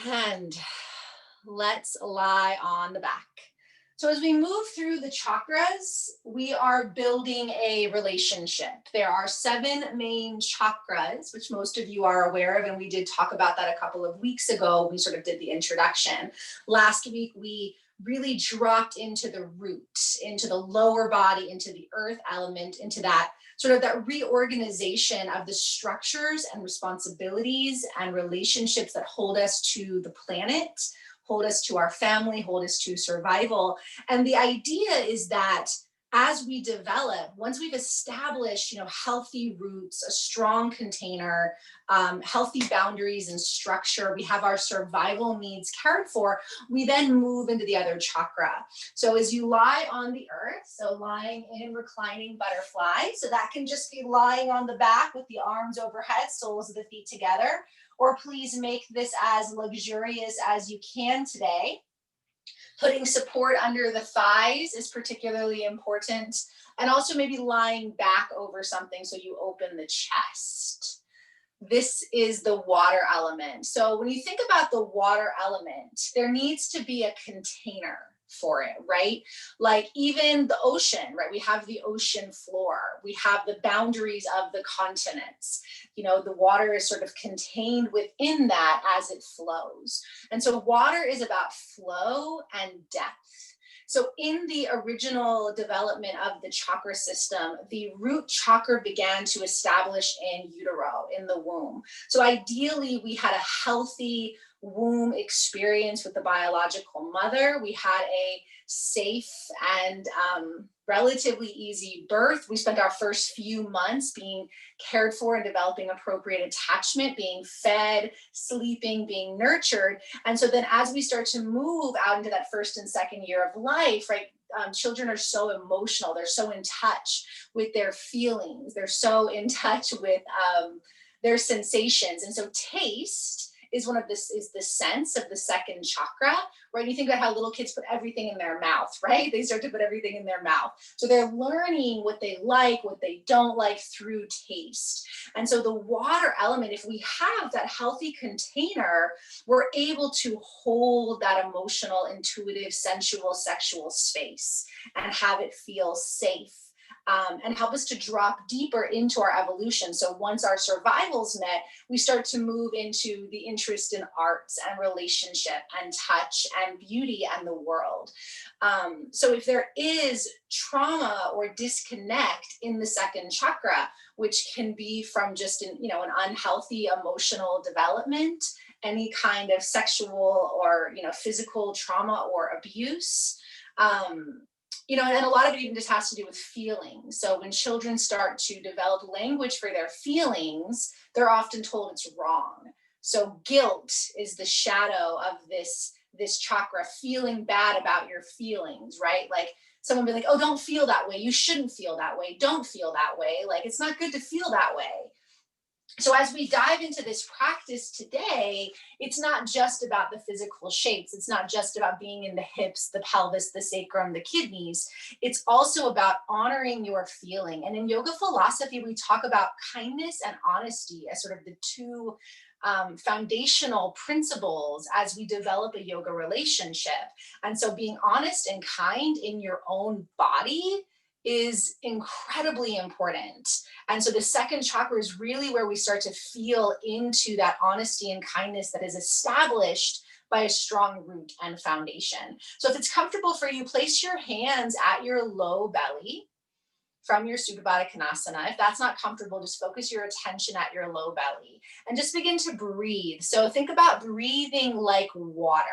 And let's lie on the back. So, as we move through the chakras, we are building a relationship. There are 7 main chakras, which most of you are aware of. And we did talk about that a couple of weeks ago. We sort of did the introduction. Last week, we really dropped into the root, into the lower body, into the earth element, into that sort of that reorganization of the structures and responsibilities and relationships that hold us to the planet, hold us to our family, hold us to survival. And the idea is that as we develop, once we've established, healthy roots, a strong container, healthy boundaries and structure, we have our survival needs cared for, we then move into the other chakra. So as you lie on the earth, so lying in reclining butterfly, so that can just be lying on the back with the arms overhead, soles of the feet together, or please make this as luxurious as you can today. Putting support under the thighs is particularly important. And also maybe lying back over something so you open the chest. This is the water element. So when you think about the water element, there needs to be a container for it, right? Like even the ocean, right? We have the ocean floor, we have the boundaries of the continents. The water is sort of contained within that as it flows. And so water is about flow and depth. So in the original development of the chakra system, the root chakra began to establish in utero, in the womb. So ideally, we had a healthy womb experience with the biological mother. We had a safe and relatively easy birth. We spent our first few months being cared for and developing appropriate attachment, being fed, sleeping, being nurtured. And so then as we start to move out into that first and second year of life, right, children are so emotional. They're so in touch with their feelings. They're so in touch with their sensations. And so taste is the sense of the second chakra, right? You think about how little kids put everything in their mouth, right? They start to put everything in their mouth. So they're learning what they like, what they don't like through taste. And so the water element, if we have that healthy container, we're able to hold that emotional, intuitive, sensual, sexual space and have it feel safe. And help us to drop deeper into our evolution. So once our survival's met, we start to move into the interest in arts and relationship and touch and beauty and the world. So if there is trauma or disconnect in the second chakra, which can be from just an unhealthy emotional development, any kind of sexual or physical trauma or abuse, and a lot of it even just has to do with feelings. So when children start to develop language for their feelings, they're often told it's wrong. So guilt is the shadow of this chakra, feeling bad about your feelings, right? Like someone be like, oh, don't feel that way. You shouldn't feel that way. Don't feel that way. Like it's not good to feel that way. So as we dive into this practice today, it's not just about the physical shapes. It's not just about being in the hips, the pelvis, the sacrum, the kidneys. It's also about honoring your feeling. And in yoga philosophy, we talk about kindness and honesty as sort of the two foundational principles as we develop a yoga relationship. And so being honest and kind in your own body is incredibly important. And so the second chakra is really where we start to feel into that honesty and kindness that is established by a strong root and foundation. So if it's comfortable for you, place your hands at your low belly from your Supta Baddha Konasana. If that's not comfortable, just focus your attention at your low belly and just begin to breathe. So think about breathing like water.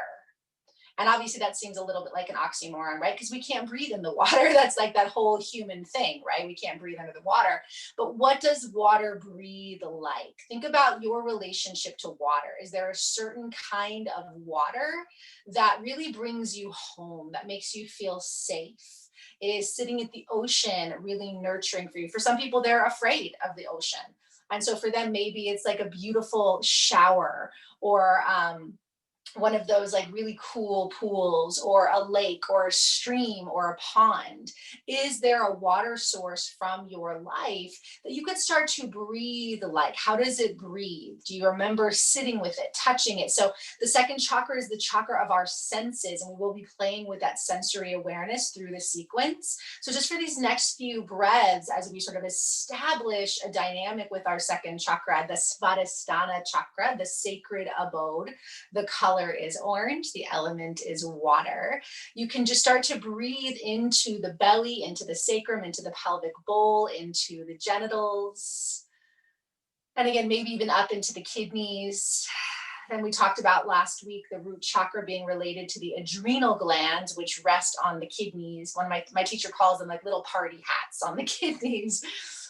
And obviously that seems a little bit like an oxymoron, right? Because we can't breathe in the water. That's like that whole human thing, right? We can't breathe under the water. But what does water breathe like? Think about your relationship to water. Is there a certain kind of water that really brings you home, that makes you feel safe? Is sitting at the ocean really nurturing for you? For some people, they're afraid of the ocean. And so for them, maybe it's like a beautiful shower or one of those like really cool pools or a lake or a stream or a pond? Is there a water source from your life that you could start to breathe like? How does it breathe? Do you remember sitting with it, touching it? So the second chakra is the chakra of our senses, and we will be playing with that sensory awareness through the sequence. So just for these next few breaths, as we sort of establish a dynamic with our second chakra, the swadhisthana chakra, the sacred abode, the color is orange, the element is water. You can just start to breathe into the belly, into the sacrum, into the pelvic bowl, into the genitals. And again, maybe even up into the kidneys. Then we talked about last week the root chakra being related to the adrenal glands, which rest on the kidneys. One of my teacher calls them like little party hats on the kidneys.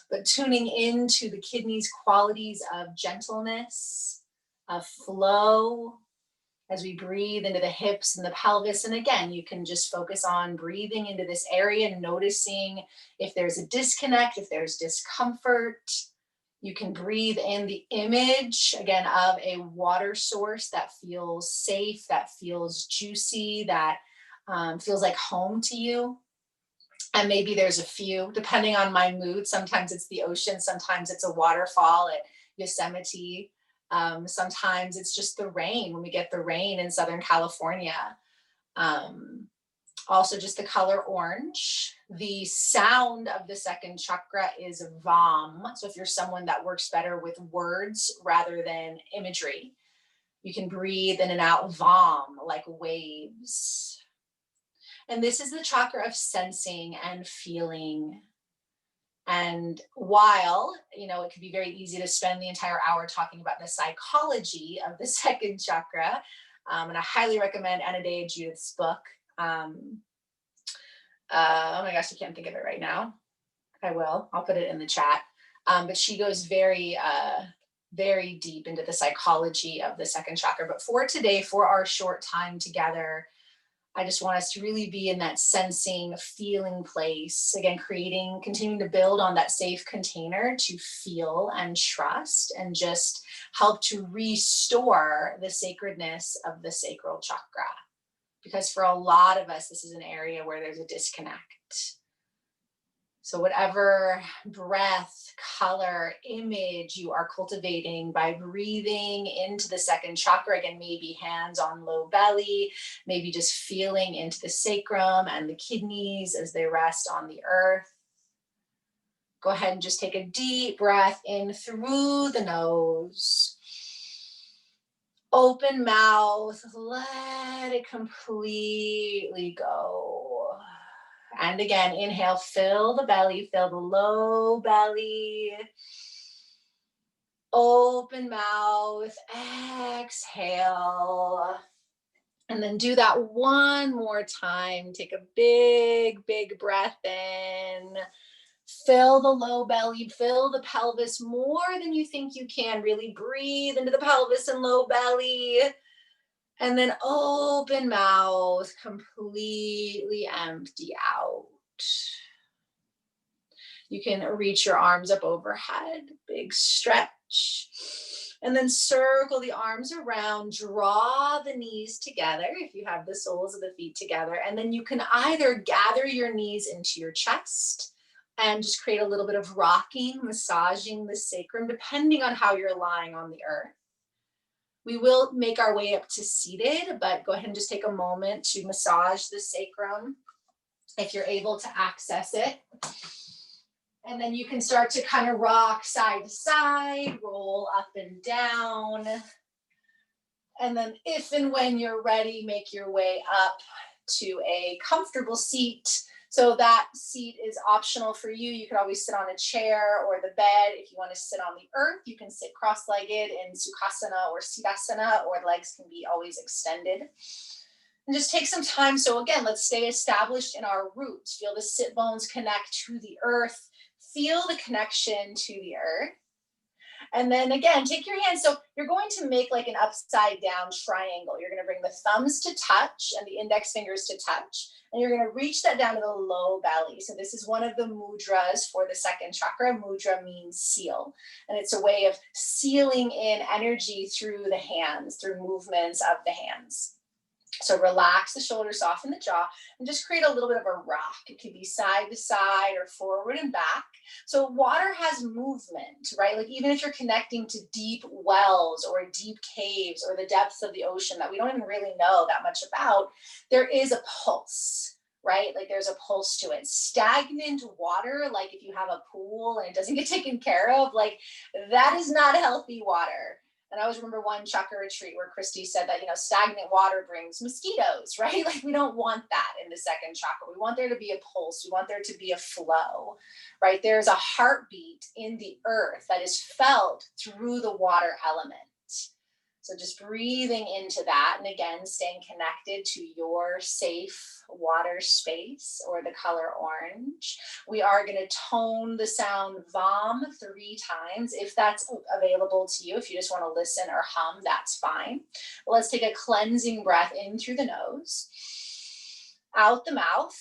But tuning into the kidneys' qualities of gentleness, of flow, as we breathe into the hips and the pelvis. And again, you can just focus on breathing into this area, noticing if there's a disconnect, if there's discomfort. You can breathe in the image, again, of a water source that feels safe, that feels juicy, that feels like home to you. And maybe there's a few, depending on my mood. Sometimes it's the ocean, sometimes it's a waterfall at Yosemite. Sometimes it's just the rain when we get the rain in Southern California. Also just the color orange. The sound of the second chakra is vam. So if you're someone that works better with words rather than imagery, you can breathe in and out vam like waves. And this is the chakra of sensing and feeling. And while, it could be very easy to spend the entire hour talking about the psychology of the second chakra, and I highly recommend Anadea Judith's book. Oh my gosh, I can't think of it right now. I'll put it in the chat. But she goes very, very deep into the psychology of the second chakra. But for today, for our short time together, I just want us to really be in that sensing, feeling place. Again, continuing to build on that safe container to feel and trust and just help to restore the sacredness of the sacral chakra. Because for a lot of us, this is an area where there's a disconnect. So whatever breath, color, image you are cultivating by breathing into the second chakra, again, maybe hands on low belly, maybe just feeling into the sacrum and the kidneys as they rest on the earth. Go ahead and just take a deep breath in through the nose. Open mouth, let it completely go. And again, inhale, fill the belly, fill the low belly. Open mouth, exhale. And then do that one more time. Take a big, big breath in. Fill the low belly, fill the pelvis more than you think you can. Really breathe into the pelvis and low belly. And then open mouth, completely empty out. You can reach your arms up overhead, big stretch. And then circle the arms around, draw the knees together if you have the soles of the feet together. And then you can either gather your knees into your chest and just create a little bit of rocking, massaging the sacrum, depending on how you're lying on the earth. We will make our way up to seated, but go ahead and just take a moment to massage the sacrum if you're able to access it. And then you can start to kind of rock side to side, roll up and down. And then if and when you're ready, make your way up to a comfortable seat. So that seat is optional for you. You can always sit on a chair or the bed. If you want to sit on the earth, you can sit cross-legged in Sukhasana or Siddhasana, or legs can be always extended. And just take some time. So again, let's stay established in our roots. Feel the sit bones connect to the earth. Feel the connection to the earth. And then again, take your hands. So you're going to make like an upside down triangle. You're going to bring the thumbs to touch and the index fingers to touch. And you're going to reach that down to the low belly. So this is one of the mudras for the second chakra. Mudra means seal. And it's a way of sealing in energy through the hands, through movements of the hands. So relax the shoulders, soften the jaw, and just create a little bit of a rock. It could be side to side or forward and back. So water has movement, right? Like even if you're connecting to deep wells or deep caves or the depths of the ocean that we don't even really know that much about, there is a pulse, right? Like there's a pulse to it. Stagnant water, like if you have a pool and it doesn't get taken care of, like that is not healthy water. And I always remember one chakra retreat where Christy said that, stagnant water brings mosquitoes, right? Like we don't want that in the second chakra. We want there to be a pulse. We want there to be a flow, right? There's a heartbeat in the earth that is felt through the water element. So just breathing into that, and again, staying connected to your safe water space or the color orange. We are going to tone the sound VOM 3 times if that's available to you. If you just want to listen or hum, that's fine. But let's take a cleansing breath in through the nose, out the mouth,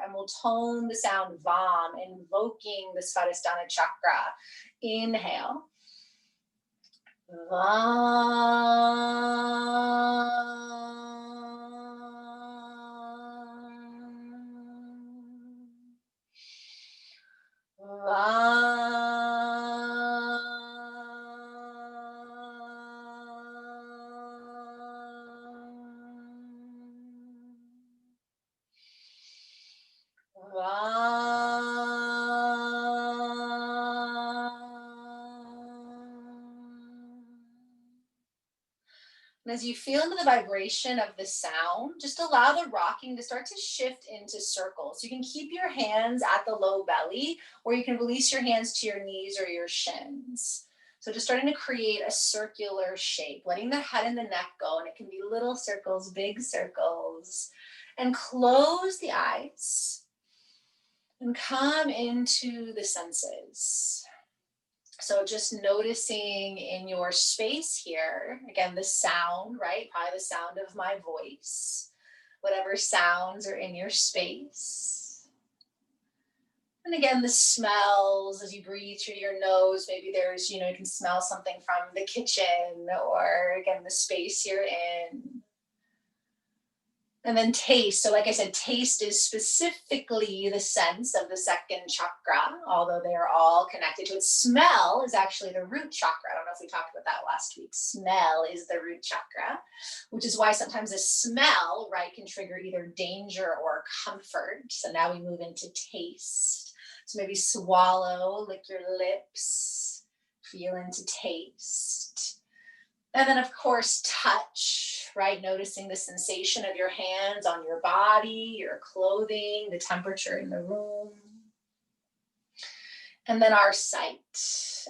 and we'll tone the sound VOM, invoking the swadhisthana chakra. Inhale. And as you feel into the vibration of the sound, just allow the rocking to start to shift into circles. You can keep your hands at the low belly, or you can release your hands to your knees or your shins. So just starting to create a circular shape, letting the head and the neck go. And it can be little circles, big circles. And close the eyes and come into the senses. So just noticing in your space here, again, the sound, right? Probably the sound of my voice, whatever sounds are in your space. And again, the smells as you breathe through your nose. Maybe there's, you can smell something from the kitchen, or again, the space you're in. And then taste. So like I said, taste is specifically the sense of the second chakra, although they are all connected to it. Smell is actually the root chakra. I don't know if we talked about that last week. Smell is the root chakra, which is why sometimes a smell, right, can trigger either danger or comfort. So now we move into taste. So maybe swallow, lick your lips, feel into taste. And then, of course, touch, right? Noticing the sensation of your hands on your body, your clothing, the temperature in the room. And then our sight.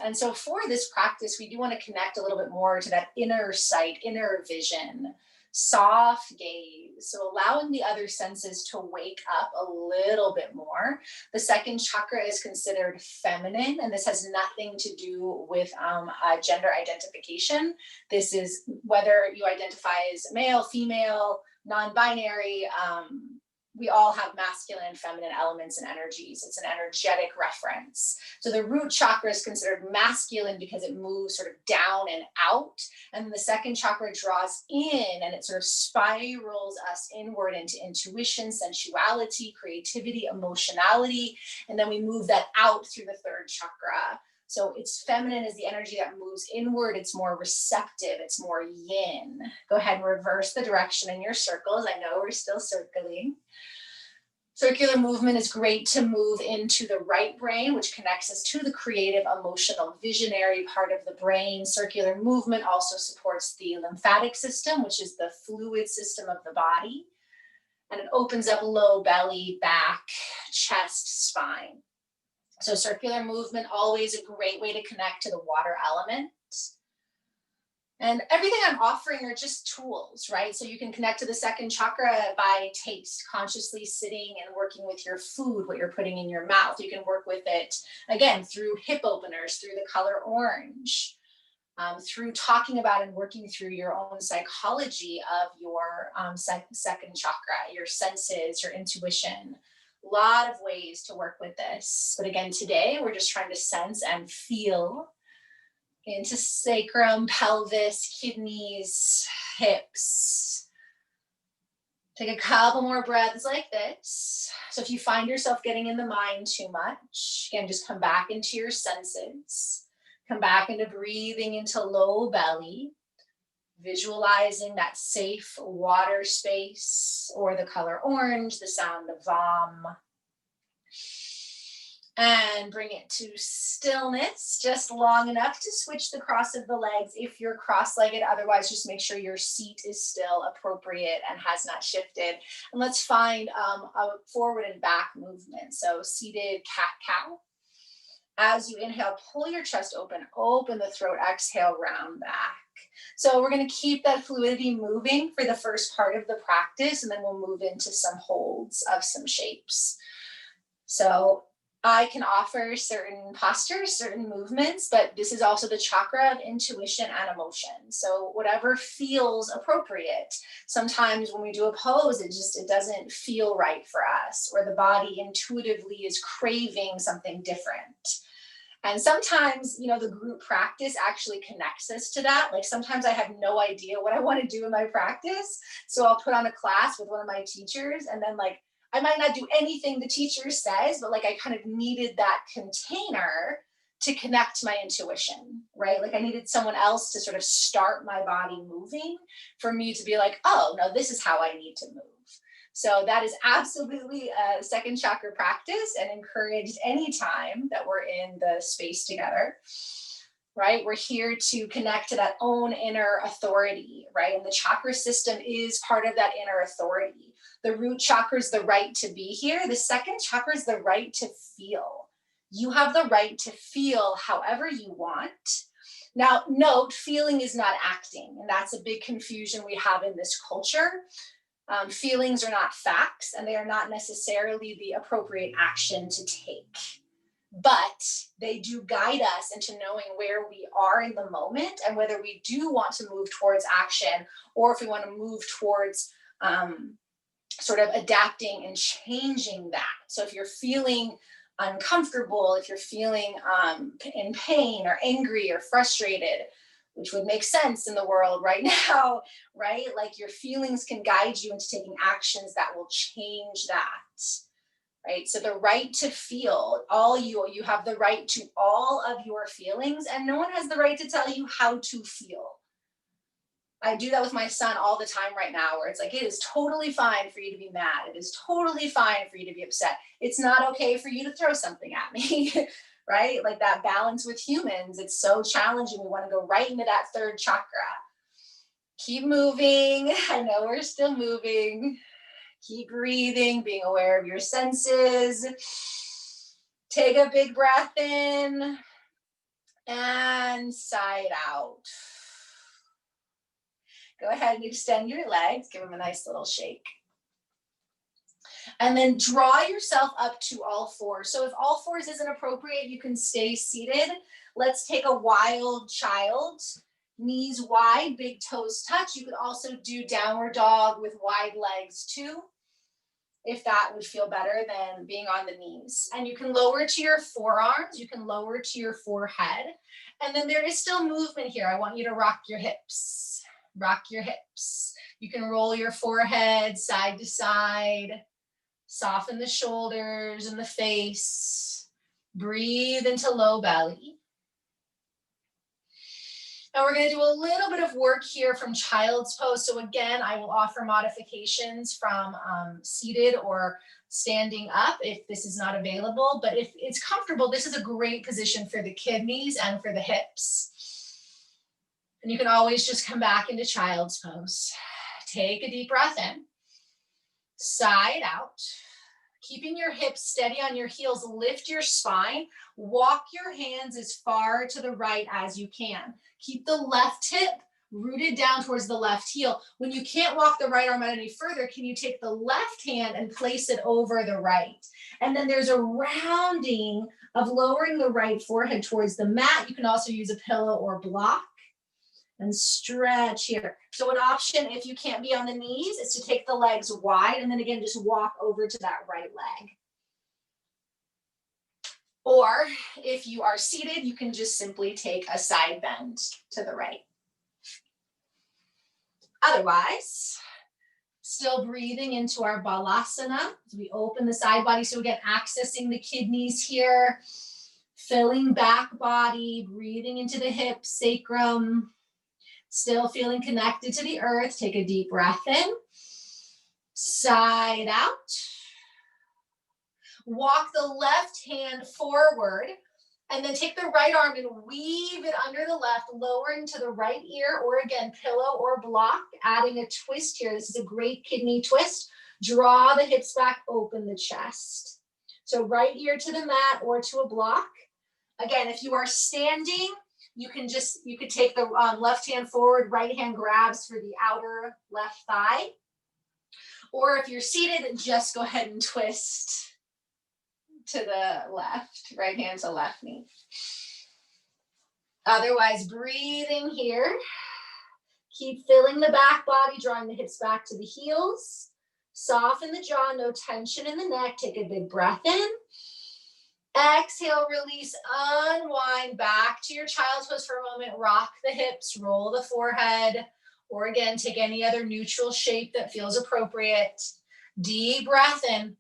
And so for this practice, we do want to connect a little bit more to that inner sight, inner vision, soft gaze. So allowing the other senses to wake up a little bit more. The second chakra is considered feminine, and this has nothing to do with gender identification. This is whether you identify as male, female, non-binary, we all have masculine and feminine elements and energies. It's an energetic reference. So the root chakra is considered masculine because it moves sort of down and out. And the second chakra draws in, and it sort of spirals us inward into intuition, sensuality, creativity, emotionality. And then we move that out through the third chakra. So it's feminine is the energy that moves inward. It's more receptive. It's more yin. Go ahead and reverse the direction in your circles. I know we're still circling. Circular movement is great to move into the right brain, which connects us to the creative, emotional, visionary part of the brain. Circular movement also supports the lymphatic system, which is the fluid system of the body. And it opens up low belly, back, chest, spine. So circular movement, always a great way to connect to the water element. And everything I'm offering are just tools, right? So you can connect to the second chakra by taste, consciously sitting and working with your food, what you're putting in your mouth. You can work with it, again, through hip openers, through the color orange, through talking about and working through your own psychology of your second chakra, your senses, your intuition. A lot of ways to work with this. But again, today we're just trying to sense and feel into sacrum, pelvis, kidneys, hips. Take a couple more breaths like this. So if you find yourself getting in the mind too much, again, just come back into your senses. Come back into breathing into low belly, visualizing that safe water space or the color orange, the sound of vom. And bring it to stillness, just long enough to switch the cross of the legs if you're cross-legged. Otherwise, just make sure your seat is still appropriate and has not shifted. And let's find a forward and back movement. So seated cat-cow. As you inhale, pull your chest open, open the throat, exhale, round back. So we're going to keep that fluidity moving for the first part of the practice, and then we'll move into some holds of some shapes. So I can offer certain postures, certain movements, but this is also the chakra of intuition and emotion. So whatever feels appropriate. Sometimes when we do a pose, it doesn't feel right for us, or the body intuitively is craving something different. And sometimes, the group practice actually connects us to that. Like sometimes I have no idea what I want to do in my practice. So I'll put on a class with one of my teachers, and then I might not do anything the teacher says, but I kind of needed that container to connect to my intuition, right? I needed someone else to sort of start my body moving for me to be like, oh, no, this is how I need to move. So that is absolutely a second chakra practice and encouraged anytime that we're in the space together, right? We're here to connect to that own inner authority, right? And the chakra system is part of that inner authority. The root chakra is the right to be here. The second chakra is the right to feel. You have the right to feel however you want. Now, note, feeling is not acting, and that's a big confusion we have in this culture. Feelings are not facts, and they are not necessarily the appropriate action to take. But they do guide us into knowing where we are in the moment and whether we do want to move towards action, or if we want to move towards sort of adapting and changing that. So if you're feeling uncomfortable, if you're feeling in pain or angry or frustrated, which would make sense in the world right now, right? Your feelings can guide you into taking actions that will change that, right? So the right to feel, you have the right to all of your feelings, and no one has the right to tell you how to feel. I do that with my son all the time right now, where it's it is totally fine for you to be mad. It is totally fine for you to be upset. It's not okay for you to throw something at me, right? That balance with humans, it's so challenging. We want to go right into that third chakra. Keep moving. I know we're still moving. Keep breathing, being aware of your senses. Take a big breath in and sigh it out. Go ahead and extend your legs. Give them a nice little shake. And then draw yourself up to all fours. So if all fours isn't appropriate, you can stay seated. Let's take a wild child. Knees wide, big toes touch. You could also do downward dog with wide legs too, if that would feel better than being on the knees. And you can lower to your forearms. You can lower to your forehead. And then there is still movement here. I want you to rock your hips. Rock your hips. You can roll your forehead side to side. Soften the shoulders and the face. Breathe into low belly. And we're going to do a little bit of work here from child's pose. So again, I will offer modifications from seated or standing up if this is not available. But if it's comfortable, this is a great position for the kidneys and for the hips. And you can always just come back into child's pose. Take a deep breath in. Sigh it out. Keeping your hips steady on your heels, lift your spine. Walk your hands as far to the right as you can. Keep the left hip rooted down towards the left heel. When you can't walk the right arm out any further, can you take the left hand and place it over the right? And then there's a rounding of lowering the right forehead towards the mat. You can also use a pillow or block and stretch here. So an option, if you can't be on the knees, is to take the legs wide and then again, just walk over to that right leg. Or if you are seated, you can just simply take a side bend to the right. Otherwise, still breathing into our balasana as we open the side body. So again, accessing the kidneys here, filling back body, breathing into the hips, sacrum, still feeling connected to the earth. Take a deep breath in, side out. Walk the left hand forward and then take the right arm and weave it under the left, lowering to the right ear, or again, pillow or block, adding a twist here. This is a great kidney twist. Draw the hips back, open the chest. So right ear to the mat or to a block. Again, if you are standing, you could take the left hand forward, right hand grabs for the outer left thigh. Or if you're seated, just go ahead and twist to the left, right hand to left knee. Otherwise, breathing here. Keep filling the back body, drawing the hips back to the heels. Soften the jaw, no tension in the neck. Take a big breath in. Exhale, release, unwind back to your child's pose for a moment. Rock the hips, roll the forehead, or again, take any other neutral shape that feels appropriate. Deep breath in.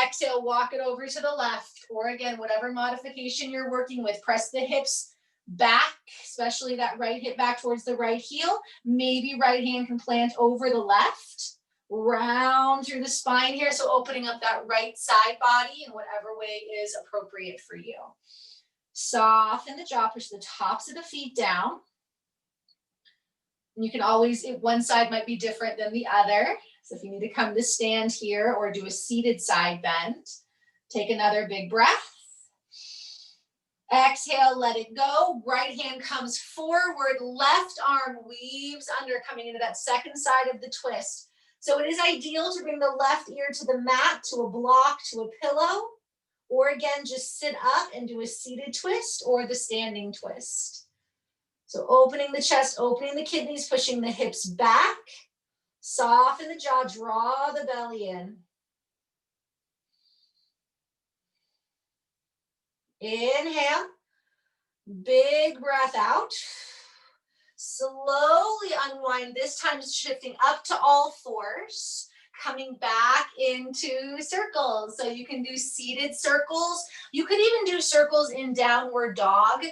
Exhale, walk it over to the left, or again, whatever modification you're working with. Press the hips back, especially that right hip back towards the right heel. Maybe right hand can plant over the left. Round through the spine here, so opening up that right side body in whatever way is appropriate for you. Soften the jaw, push the tops of the feet down. And you can always, one side might be different than the other. So if you need to come to stand here or do a seated side bend, take another big breath. Exhale, let it go. Right hand comes forward, left arm weaves under, coming into that second side of the twist. So it is ideal to bring the left ear to the mat, to a block, to a pillow, or again, just sit up and do a seated twist or the standing twist. So opening the chest, opening the kidneys, pushing the hips back. Soften the jaw, draw the belly in. Inhale, big breath out. Slowly unwind, this time shifting up to all fours, coming back into circles. So you can do seated circles. You could even do circles in downward dog.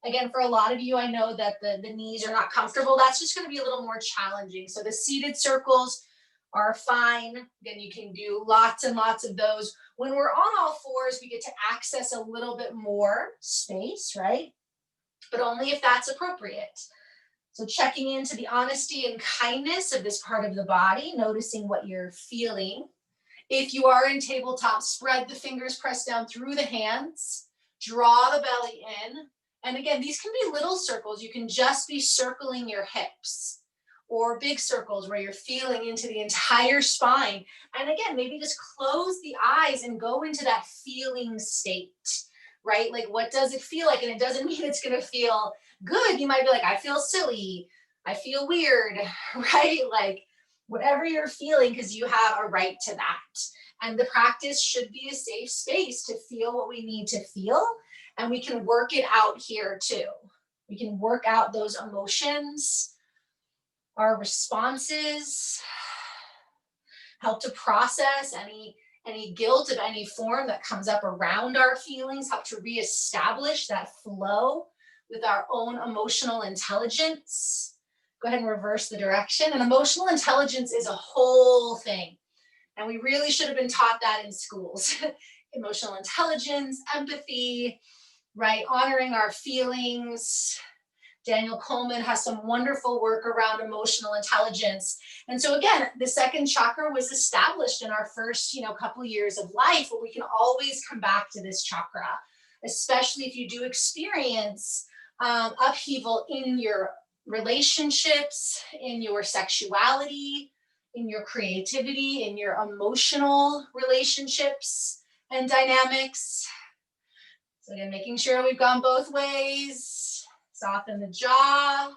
Again, for a lot of you, I know that the knees are not comfortable. That's just going to be a little more challenging. So the seated circles are fine. Again, you can do lots and lots of those. When we're on all fours, we get to access a little bit more space, right? But only if that's appropriate. So checking into the honesty and kindness of this part of the body, noticing what you're feeling. If you are in tabletop, spread the fingers, press down through the hands, draw the belly in. And again, these can be little circles. You can just be circling your hips, or big circles where you're feeling into the entire spine. And again, maybe just close the eyes and go into that feeling state, right? Like, what does it feel like? And it doesn't mean it's going to feel good. You might be like, I feel silly. I feel weird, right? Like, whatever you're feeling, because you have a right to that. And the practice should be a safe space to feel what we need to feel. And we can work it out here too. We can work out those emotions, our responses, help to process any guilt of any form that comes up around our feelings, help to reestablish that flow with our own emotional intelligence. Go ahead and reverse the direction. And emotional intelligence is a whole thing. And we really should have been taught that in schools. Emotional intelligence, empathy, right? Honoring our feelings. Daniel Coleman has some wonderful work around emotional intelligence. And so again, the second chakra was established in our first, couple years of life, but we can always come back to this chakra, especially if you do experience upheaval in your relationships, in your sexuality, in your creativity, in your emotional relationships and dynamics. So again, making sure we've gone both ways. Soften the jaw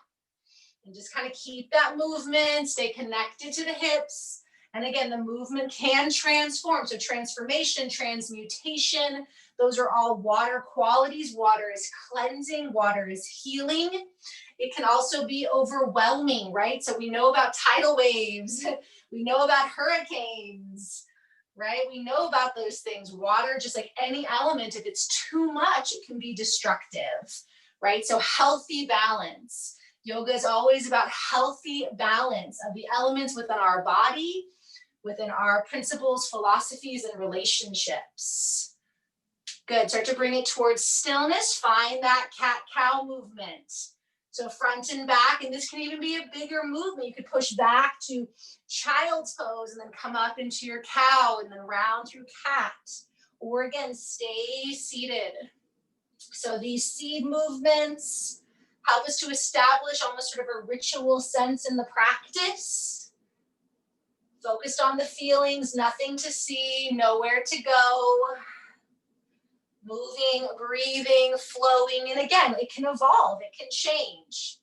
and just kind of keep that movement, stay connected to the hips. And again, the movement can transform. So transformation, transmutation, those are all water qualities. Water is cleansing, water is healing. It can also be overwhelming, right? So we know about tidal waves. We know about hurricanes, right? We know about those things. Water, just like any element, if it's too much, it can be destructive, right? So healthy balance. Yoga is always about healthy balance of the elements within our body, within our principles, philosophies, and relationships. Good. Start to bring it towards stillness. Find that cat-cow movement. So front and back, and this can even be a bigger movement. You could push back to child's pose and then come up into your cow and then round through cat. Or again, stay seated. So these seed movements help us to establish almost sort of a ritual sense in the practice. Focused on the feelings, nothing to see, nowhere to go. Moving, breathing, flowing, and again, it can evolve, it can change.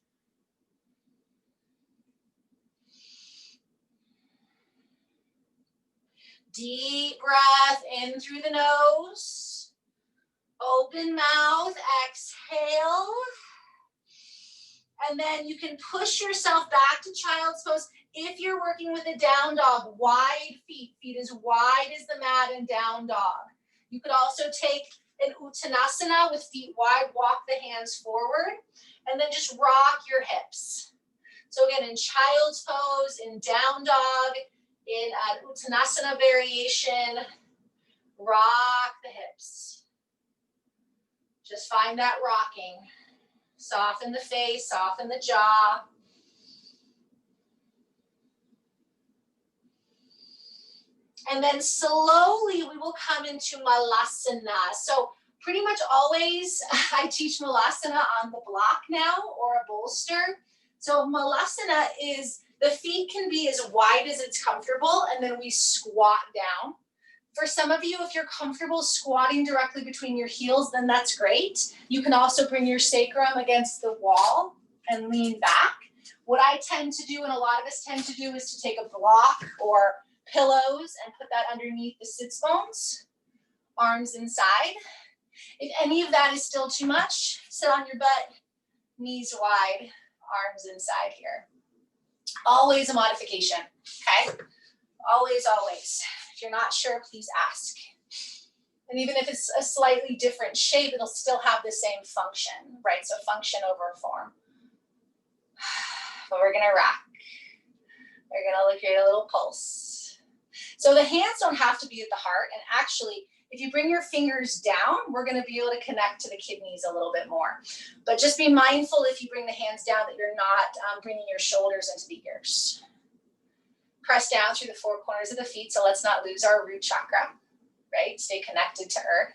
Deep breath in through the nose. Open mouth, exhale. And then you can push yourself back to child's pose. If you're working with a down dog, wide feet, feet as wide as the mat in down dog. You could also take an uttanasana with feet wide, walk the hands forward, and then just rock your hips. So again, in child's pose, in down dog, in an uttanasana variation, rock the hips. Just find that rocking. Soften the face, soften the jaw. And then slowly we will come into malasana. So pretty much always I teach malasana on the block now or a bolster. So malasana is the feet can be as wide as it's comfortable, and then we squat down. For some of you, if you're comfortable squatting directly between your heels, then that's great. You can also bring your sacrum against the wall and lean back. What I tend to do, and a lot of us tend to do, is to take a block or pillows and put that underneath the sits bones, arms inside. If any of that is still too much, sit on your butt, knees wide, arms inside here. Always a modification, okay? Always, always. If you're not sure, please ask. And even if it's a slightly different shape, it'll still have the same function, right? So function over form. But we're gonna rock. We're gonna look at a little pulse. So the hands don't have to be at the heart, and actually, if you bring your fingers down, we're gonna be able to connect to the kidneys a little bit more. But just be mindful if you bring the hands down that you're not bringing your shoulders into the ears. Press down through the four corners of the feet, so let's not lose our root chakra, right? Stay connected to earth.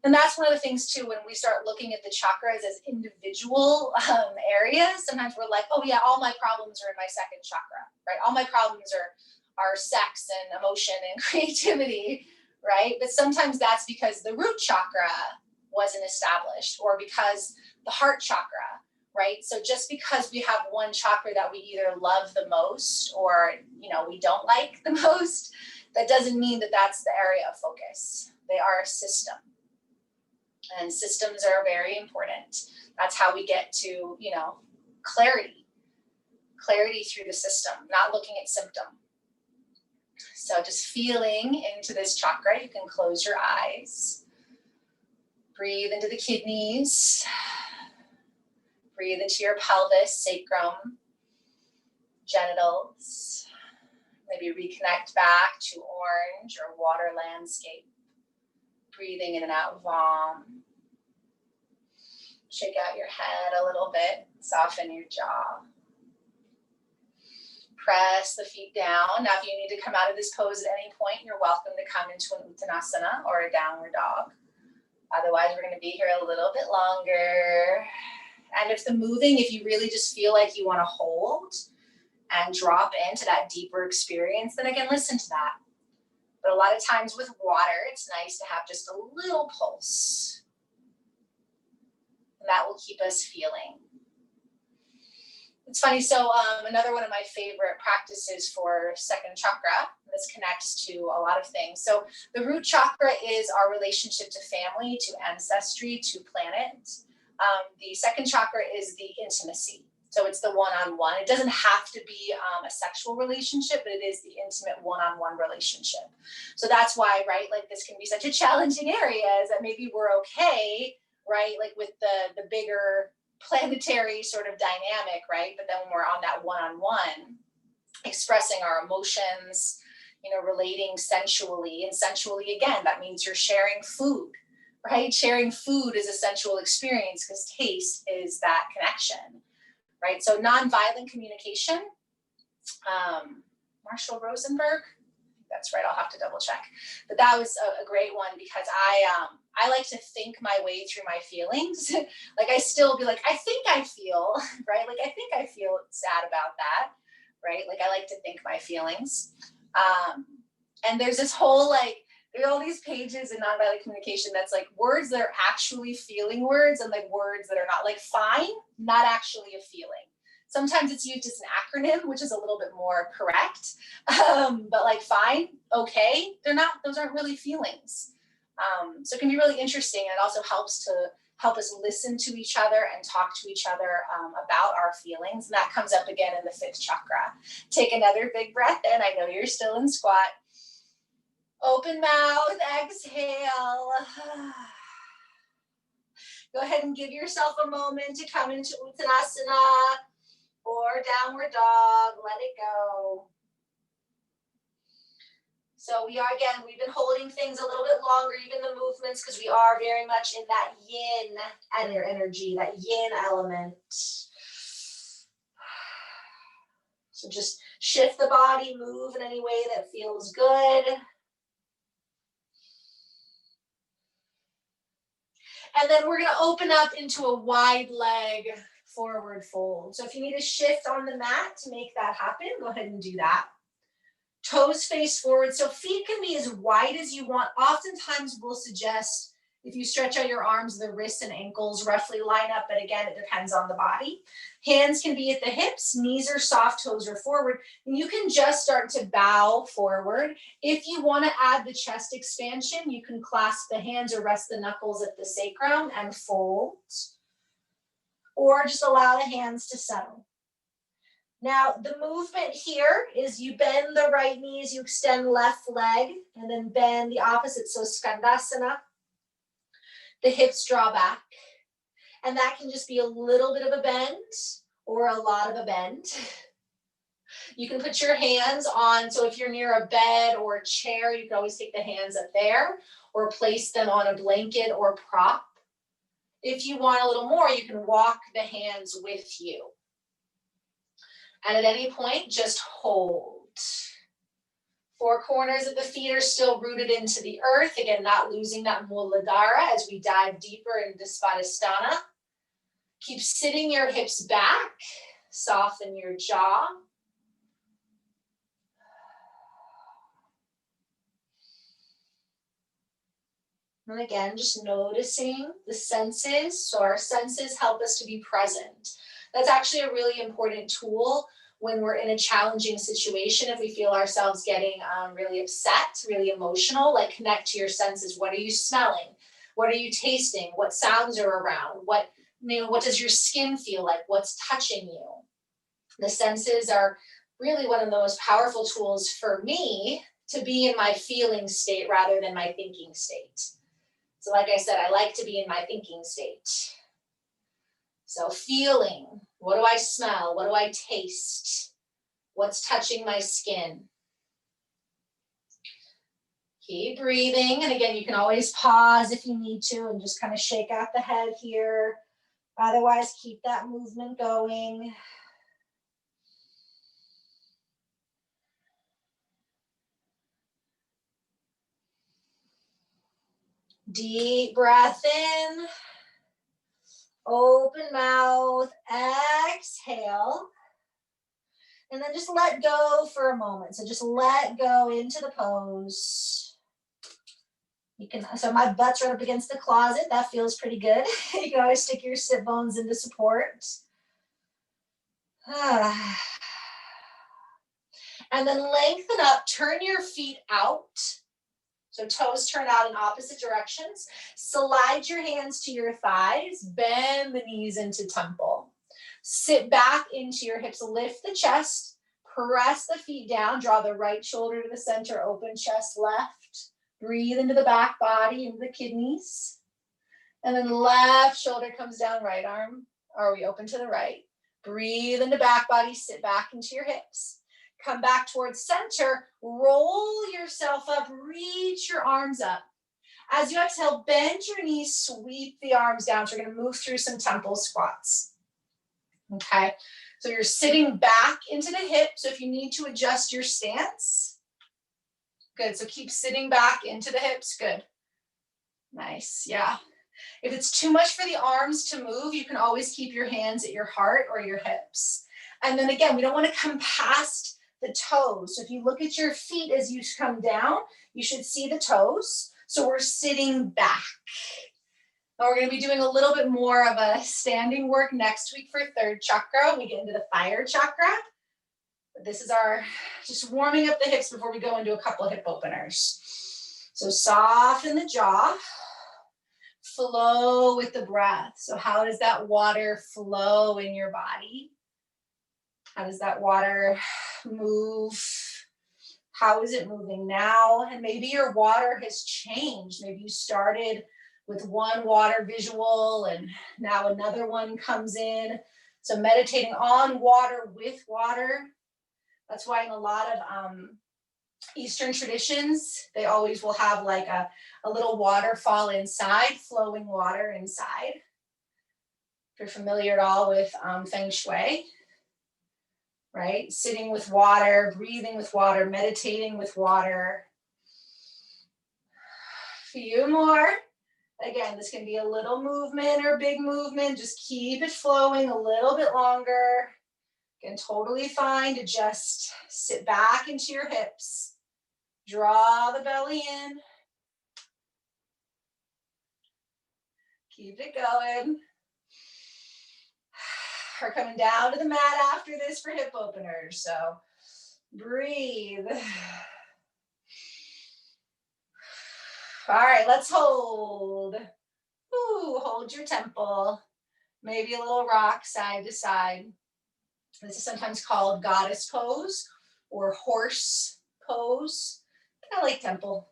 And that's one of the things too, when we start looking at the chakras as individual areas, sometimes we're like, oh yeah, all my problems are in my second chakra, right? All my problems are sex and emotion and creativity, right? But sometimes that's because the root chakra wasn't established, or because the heart chakra, right? So just because we have one chakra that we either love the most or, we don't like the most, that doesn't mean that that's the area of focus. They are a system. And systems are very important. That's how we get to, clarity through the system, not looking at symptom. So just feeling into this chakra, you can close your eyes. Breathe into the kidneys. Breathe into your pelvis, sacrum, genitals. Maybe reconnect back to orange or water landscape. Breathing in and out, Vam. Shake out your head a little bit, soften your jaw. Press the feet down. Now, if you need to come out of this pose at any point, you're welcome to come into an uttanasana or a downward dog. Otherwise, we're going to be here a little bit longer. And if if you really just feel like you want to hold and drop into that deeper experience, then again, listen to that. But a lot of times with water, it's nice to have just a little pulse. And that will keep us feeling. It's funny, so another one of my favorite practices for second chakra, this connects to a lot of things. So the root chakra is our relationship to family, to ancestry, to planet. The second chakra is the intimacy. So it's the one-on-one. It doesn't have to be a sexual relationship, but it is the intimate one-on-one relationship. So that's why, right, like this can be such a challenging area, is that maybe we're okay, right, like with the bigger planetary sort of dynamic, right? But then when we're on that one-on-one, expressing our emotions, relating sensually, and sensually, again, that means you're sharing food, right? Sharing food is a sensual experience because taste is that connection. Right, so nonviolent communication, Marshall Rosenberg, that's right, I'll have to double check. But that was a great one because I like to think my way through my feelings. Like I still be like, I think I feel, right? Like I think I feel sad about that, right? Like I like to think my feelings. And there's this whole there are all these pages in nonviolent communication that's like words that are actually feeling words and like words that are not, like fine, not actually a feeling. Sometimes it's used as an acronym, which is a little bit more correct. But like fine, okay, those aren't really feelings. So it can be really interesting. And it also helps us listen to each other and talk to each other about our feelings. And that comes up again in the fifth chakra. Take another big breath in. I know you're still in squat. Open mouth, exhale. Go ahead and give yourself a moment to come into Uttanasana or downward dog. Let it go. So we've been holding things a little bit longer, even the movements, because we are very much in that yin energy, that yin element. So just shift the body, move in any way that feels good. And then we're going to open up into a wide leg forward fold. So if you need a shift on the mat to make that happen, go ahead and do that. Toes face forward. So feet can be as wide as you want. Oftentimes we'll suggest if you stretch out your arms, the wrists and ankles roughly line up, but again, it depends on the body. Hands can be at the hips, knees are soft, toes are forward. And you can just start to bow forward. If you want to add the chest expansion, you can clasp the hands or rest the knuckles at the sacrum and fold. Or just allow the hands to settle. Now, the movement here is you bend the right knee as you extend left leg, and then bend the opposite, so skandasana. The hips draw back. And that can just be a little bit of a bend or a lot of a bend. You can put your hands on, so if you're near a bed or a chair, you can always take the hands up there or place them on a blanket or prop. If you want a little more, you can walk the hands with you. And at any point, just hold. Four corners of the feet are still rooted into the earth. Again, not losing that Muladhara as we dive deeper into Swadhisthana. Keep sitting your hips back. Soften your jaw. And again, just noticing the senses. So our senses help us to be present. That's actually a really important tool when we're in a challenging situation. If we feel ourselves getting really upset, really emotional, like connect to your senses. What are you smelling? What are you tasting? What sounds are around? What does your skin feel like? What's touching you? The senses are really one of the most powerful tools for me to be in my feeling state rather than my thinking state. So like I said, I like to be in my thinking state. So feeling, what do I smell? What do I taste? What's touching my skin? Keep breathing. And again, you can always pause if you need to and just kind of shake out the head here. Otherwise, keep that movement going. Deep breath in. Open mouth, exhale. And then just let go for a moment. So just let go into the pose. You can, so my butt's right up against the closet. That feels pretty good. You can always stick your sit bones into support. And then lengthen up, turn your feet out. So toes turn out in opposite directions. Slide your hands to your thighs, bend the knees into temple. Sit back into your hips, lift the chest, press the feet down, draw the right shoulder to the center, open chest left. Breathe into the back body, into the kidneys. And then left shoulder comes down, right arm. Are we open to the right? Breathe into back body, sit back into your hips. Come back towards center, roll yourself up, reach your arms up. As you exhale, bend your knees, sweep the arms down. So we're gonna move through some temple squats. Okay, so you're sitting back into the hip. So if you need to adjust your stance, good. So keep sitting back into the hips, good. Nice, yeah. If it's too much for the arms to move, you can always keep your hands at your heart or your hips. And then again, we don't wanna come past the toes. So if you look at your feet as you come down, you should see the toes. So we're sitting back. Now we're going to be doing a little bit more of a standing work next week for third chakra. We get into the fire chakra. But this is our just warming up the hips before we go into a couple of hip openers. So soften the jaw. Flow with the breath. So how does that water flow in your body? How does that water move? How is it moving now? And maybe your water has changed. Maybe you started with one water visual and now another one comes in. So meditating on water with water. That's why in a lot of Eastern traditions, they always will have like a little waterfall inside, flowing water inside. If you're familiar at all with Feng Shui, right? Sitting with water, breathing with water, meditating with water. A few more. Again, this can be a little movement or big movement. Just keep it flowing a little bit longer. Again, totally fine to just sit back into your hips. Draw the belly in. Keep it going. We're coming down to the mat after this for hip openers. So breathe. All right, let's hold. Ooh, hold your temple. Maybe a little rock side to side. This is sometimes called goddess pose or horse pose. I like temple.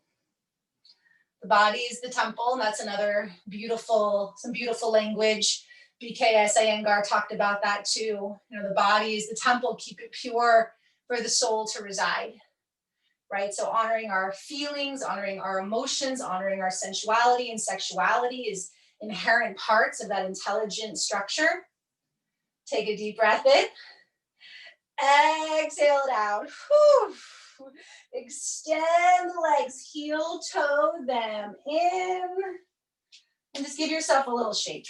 The body is the temple, and that's another beautiful, some beautiful language. BKS Iyengar talked about that too. You know, the body is the temple, keep it pure for the soul to reside, right? So honoring our feelings, honoring our emotions, honoring our sensuality and sexuality is inherent parts of that intelligent structure. Take a deep breath in. Exhale it out. Whew. Extend the legs, heel toe them in. And just give yourself a little shake.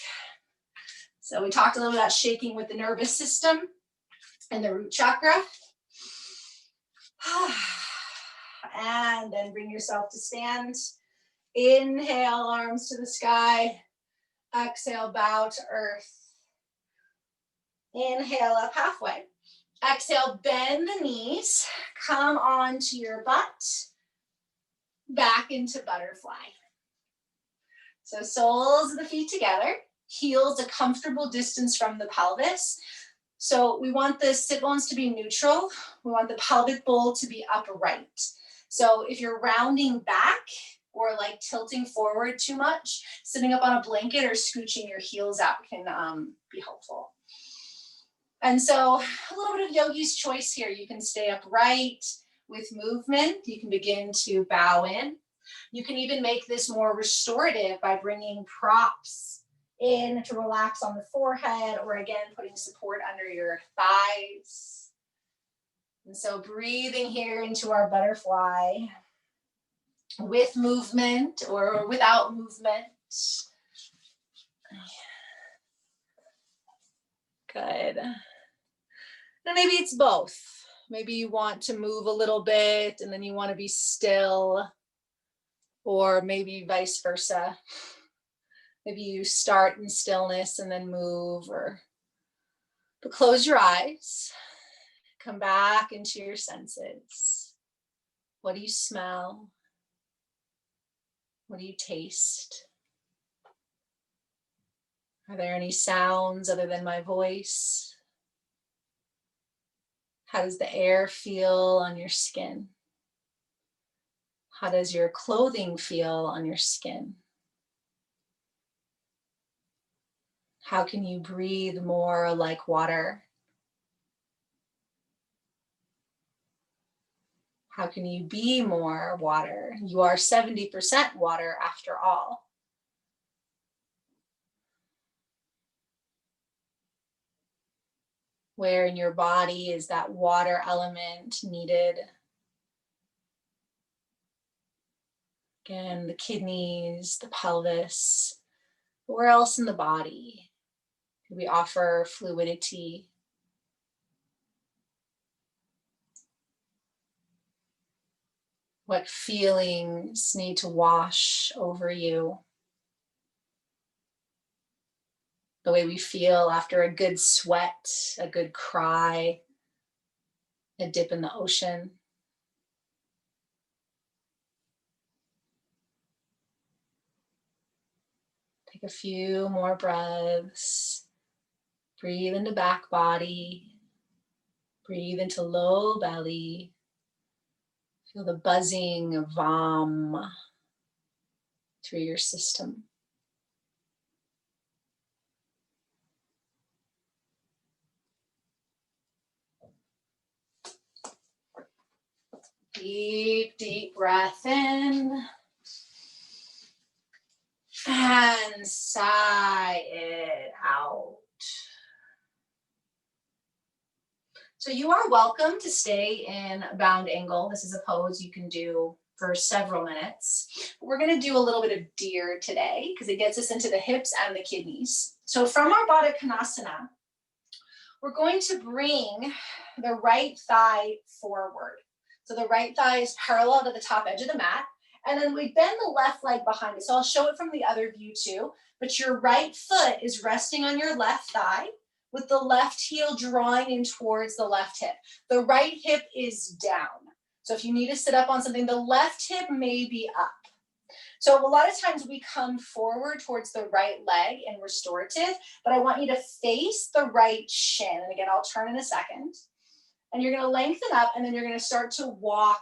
So we talked a little about shaking with the nervous system and the root chakra. And then bring yourself to stand. Inhale, arms to the sky. Exhale, bow to earth. Inhale up halfway. Exhale, bend the knees. Come onto your butt. Back into butterfly. So soles of the feet together. Heels a comfortable distance from the pelvis. So we want the sit bones to be neutral. We want the pelvic bowl to be upright. So if you're rounding back or like tilting forward too much, sitting up on a blanket or scooching your heels out can be helpful. And so a little bit of yogi's choice here. You can stay upright with movement. You can begin to bow in. You can even make this more restorative by bringing props in to relax on the forehead, or again, putting support under your thighs. And so breathing here into our butterfly with movement or without movement. Good. And maybe it's both. Maybe you want to move a little bit and then you want to be still, or maybe vice versa. Maybe you start in stillness and then move, but close your eyes. Come back into your senses. What do you smell? What do you taste? Are there any sounds other than my voice? How does the air feel on your skin? How does your clothing feel on your skin? How can you breathe more like water? How can you be more water? You are 70% water after all. Where in your body is that water element needed? Again, the kidneys, the pelvis. Where else in the body do we offer fluidity? What feelings need to wash over you? The way we feel after a good sweat, a good cry, a dip in the ocean. Take a few more breaths. Breathe into back body. Breathe into low belly. Feel the buzzing of Vam through your system. Deep, deep breath in. And sigh it out. So you are welcome to stay in bound angle. This is a pose you can do for several minutes. We're going to do a little bit of deer today because it gets us into the hips and the kidneys. So from our Baddha Konasana, we're going to bring the right thigh forward. So the right thigh is parallel to the top edge of the mat. And then we bend the left leg behind it. So I'll show it from the other view too. But your right foot is resting on your left thigh with the left heel drawing in towards the left hip. The right hip is down. So if you need to sit up on something, the left hip may be up. So a lot of times we come forward towards the right leg in restorative, but I want you to face the right shin. And again, I'll turn in a second. And you're going to lengthen up and then you're going to start to walk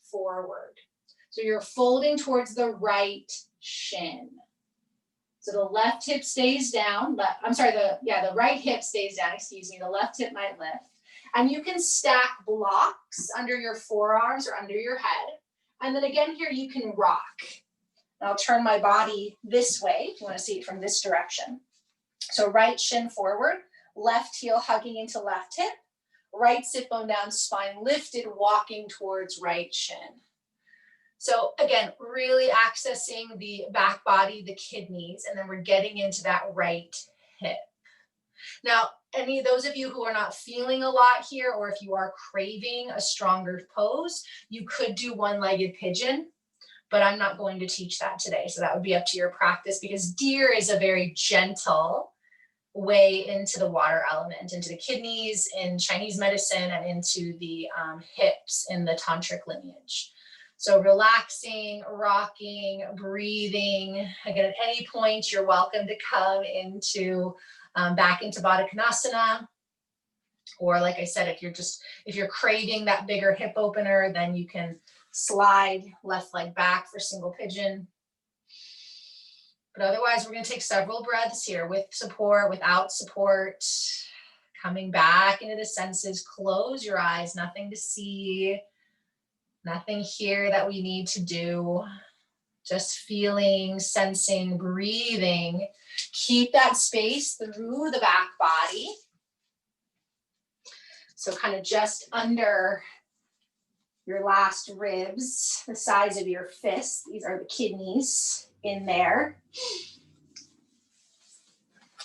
forward. So you're folding towards the right shin. So the left hip stays down. The right hip stays down, excuse me. The left hip might lift. And you can stack blocks under your forearms or under your head. And then again here, you can rock. And I'll turn my body this way if you want to see it from this direction. So right shin forward, left heel hugging into left hip, right sit bone down, spine lifted, walking towards right shin. So again, really accessing the back body, the kidneys, and then we're getting into that right hip. Now, any of those of you who are not feeling a lot here, or if you are craving a stronger pose, you could do one-legged pigeon, but I'm not going to teach that today. So that would be up to your practice because deer is a very gentle way into the water element, into the kidneys in Chinese medicine and into the hips in the tantric lineage. So relaxing, rocking, breathing. Again, at any point, you're welcome to come into back into Baddha Konasana. Or like I said, if you're craving that bigger hip opener, then you can slide left leg back for single pigeon. But otherwise, we're going to take several breaths here with support, without support. Coming back into the senses. Close your eyes, nothing to see. Nothing here that we need to do. Just feeling, sensing, breathing. Keep that space through the back body. So kind of just under your last ribs, the size of your fist. These are the kidneys in there.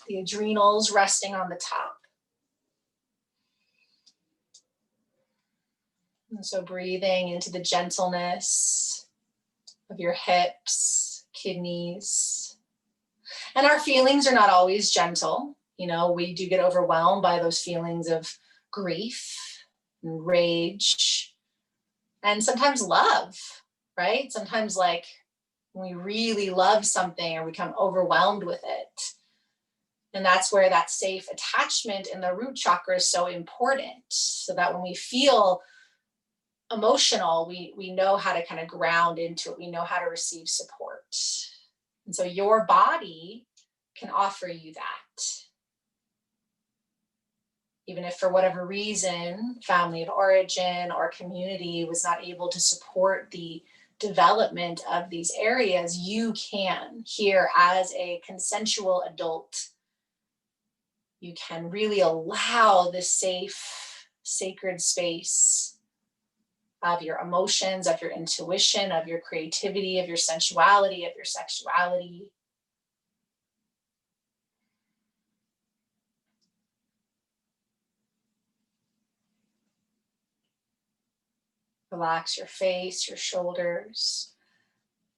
The adrenals resting on the top. And so breathing into the gentleness of your hips, kidneys. And our feelings are not always gentle. You know, we do get overwhelmed by those feelings of grief and rage and sometimes love, right? Sometimes like when we really love something or become overwhelmed with it. And that's where that safe attachment in the root chakra is so important. So that when we feel emotional, we know how to kind of ground into it. We know how to receive support. And so your body can offer you that. Even if for whatever reason, family of origin or community was not able to support the development of these areas, you can here as a consensual adult. You can really allow the safe, sacred space of your emotions, of your intuition, of your creativity, of your sensuality, of your sexuality. Relax your face, your shoulders.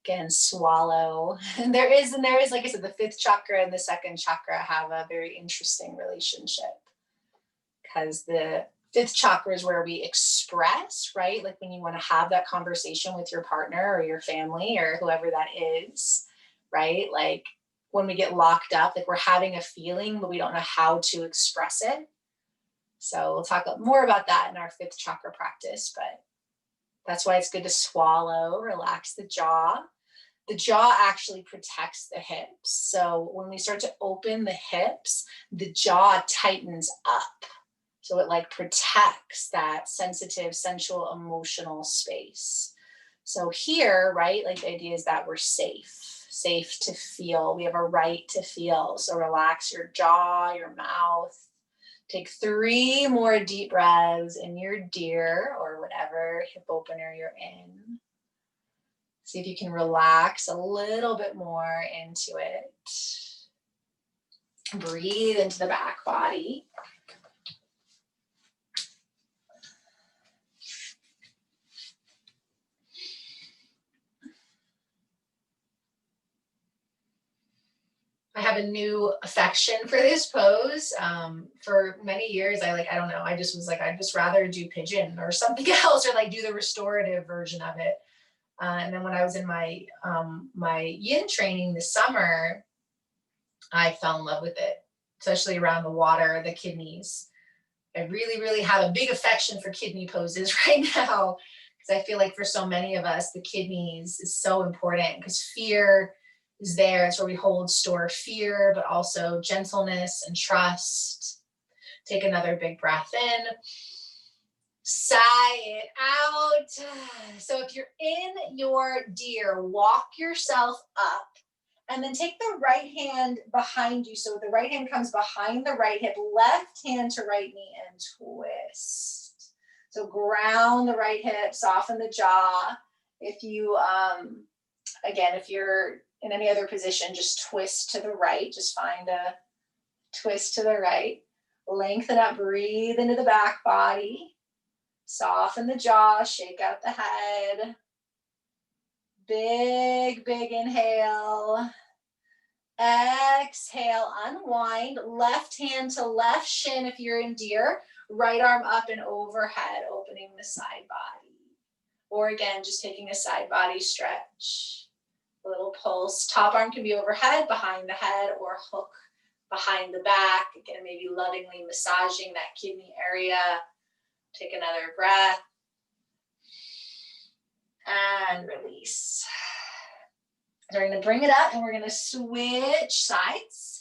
Again, swallow. And there is, like I said, the fifth chakra and the second chakra have a very interesting relationship because the fifth chakra is where we express, right? Like when you want to have that conversation with your partner or your family or whoever that is, right? Like when we get locked up, like we're having a feeling, but we don't know how to express it. So we'll talk more about that in our fifth chakra practice, but that's why it's good to swallow, relax the jaw. The jaw actually protects the hips. So when we start to open the hips, the jaw tightens up. So it like protects that sensitive, sensual, emotional space. So here, right, like the idea is that we're safe to feel. We have a right to feel. So relax your jaw, your mouth. Take 3 more deep breaths in your deer or whatever hip opener you're in. See if you can relax a little bit more into it. Breathe into the back body. I have a new affection for this pose. For many years, I don't know, I just was like, I'd just rather do pigeon or something else or like do the restorative version of it. And then when I was in my yin training this summer, I fell in love with it, especially around the water, the kidneys. I really, really have a big affection for kidney poses right now because I feel like for so many of us, the kidneys is so important because fear is there. It's where we hold store fear, but also gentleness and trust. Take another big breath in. Sigh it out. So if you're in your deer, walk yourself up and then take the right hand behind you. So the right hand comes behind the right hip, left hand to right knee and twist. So ground the right hip, soften the jaw. If you, again, if you're in any other position, just twist to the right. Just find a twist to the right. Lengthen up, breathe into the back body. Soften the jaw, shake out the head. Big, big inhale. Exhale, unwind. Left hand to left shin if you're in deer. Right arm up and overhead, opening the side body. Or again, just taking a side body stretch. A little pulse. Top arm can be overhead, behind the head, or hook behind the back. Again, maybe lovingly massaging that kidney area. Take another breath. And release. So we're going to bring it up and we're going to switch sides.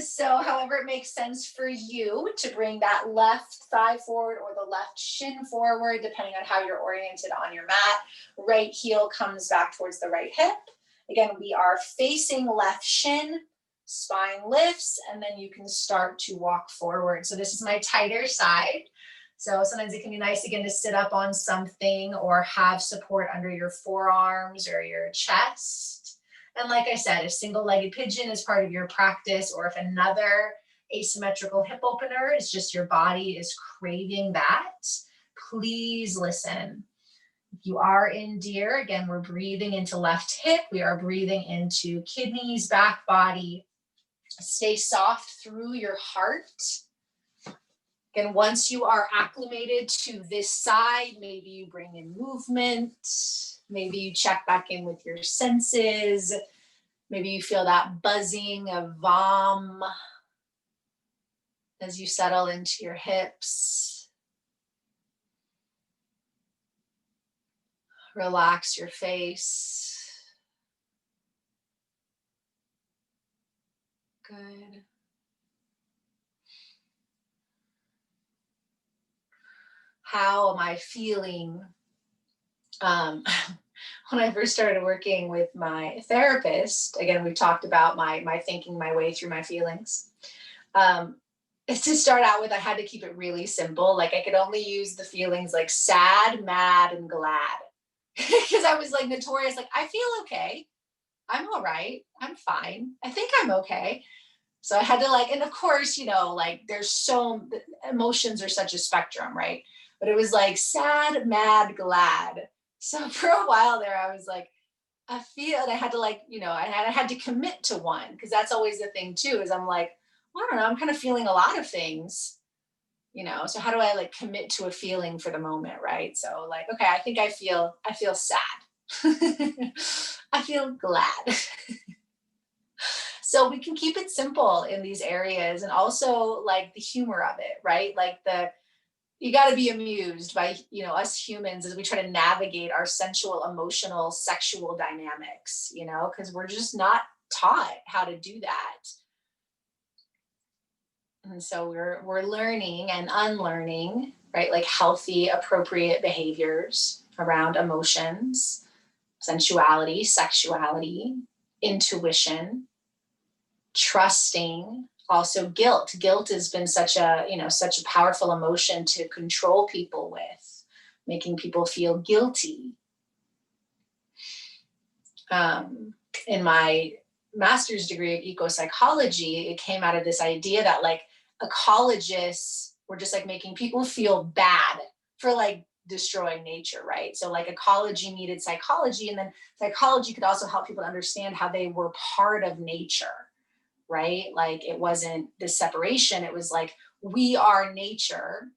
So however it makes sense for you to bring that left thigh forward or the left shin forward, depending on how you're oriented on your mat. Right heel comes back towards the right hip. Again, we are facing left shin, spine lifts, and then you can start to walk forward. So this is my tighter side. So sometimes it can be nice again to sit up on something or have support under your forearms or your chest. And like I said, if single-legged pigeon is part of your practice, or if another asymmetrical hip opener is just your body is craving that, please listen. If you are in deer, again, we're breathing into left hip. We are breathing into kidneys, back body. Stay soft through your heart. Again, once you are acclimated to this side, maybe you bring in movement. Maybe you check back in with your senses. Maybe you feel that buzzing of Vam as you settle into your hips. Relax your face. Good. How am I feeling? When I first started working with my therapist, again, we've talked about my thinking my way through my feelings. To start out with, I had to keep it really simple. Like I could only use the feelings like sad, mad, and glad. Because I was like notorious, like I feel okay. I'm all right. I'm fine. I think I'm okay. So I had to like, and of course, you know, like there's so, emotions are such a spectrum, right? But it was like sad, mad, glad. So for a while there, I was like, I feel, and I had to like, you know, I had to commit to one, because that's always the thing too, is I'm like, well, I don't know, I'm kind of feeling a lot of things, you know, so how do I like commit to a feeling for the moment, right? So like, okay, I think I feel sad. I feel glad. So we can keep it simple in these areas, and also like the humor of it, right? Like you got to be amused by, you know, us humans as we try to navigate our sensual, emotional, sexual dynamics, you know, because we're just not taught how to do that. And so we're learning and unlearning, right? Like healthy, appropriate behaviors around emotions, sensuality, sexuality, intuition, trusting, also guilt. Guilt has been such a, you know, such a powerful emotion to control people with, making people feel guilty. In my master's degree of eco-psychology, it came out of this idea that like ecologists were just like making people feel bad for like destroying nature, right? So like ecology needed psychology, and then psychology could also help people understand how they were part of nature, right? Like it wasn't this separation. It was like, we are nature.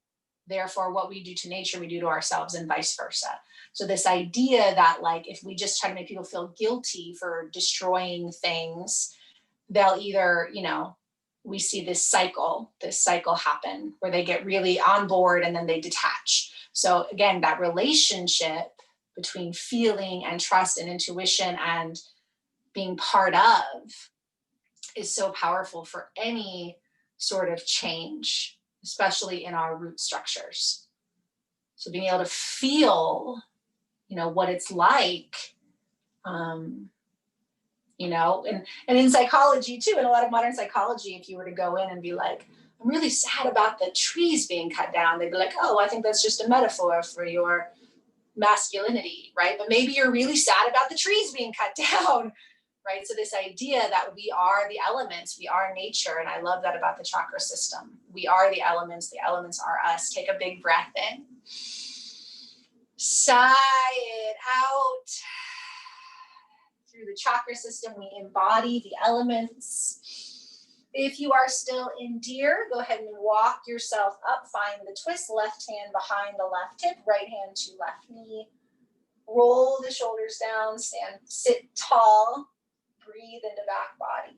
Therefore, what we do to nature, we do to ourselves, and vice versa. So this idea that like, if we just try to make people feel guilty for destroying things, they'll either, you know, we see this cycle happen where they get really on board and then they detach. So again, that relationship between feeling and trust and intuition and being part of is so powerful for any sort of change, especially in our root structures. So being able to feel, you know, what it's like, you know, and in psychology too, in a lot of modern psychology, if you were to go in and be like, I'm really sad about the trees being cut down, they'd be like, oh, I think that's just a metaphor for your masculinity, right? But maybe you're really sad about the trees being cut down, right? So this idea that we are the elements, we are nature. And I love that about the chakra system. We are the elements are us. Take a big breath in. Sigh it out. Through the chakra system, we embody the elements. If you are still in deer, go ahead and walk yourself up. Find the twist, left hand behind the left hip, right hand to left knee. Roll the shoulders down, sit tall. Breathe into back body.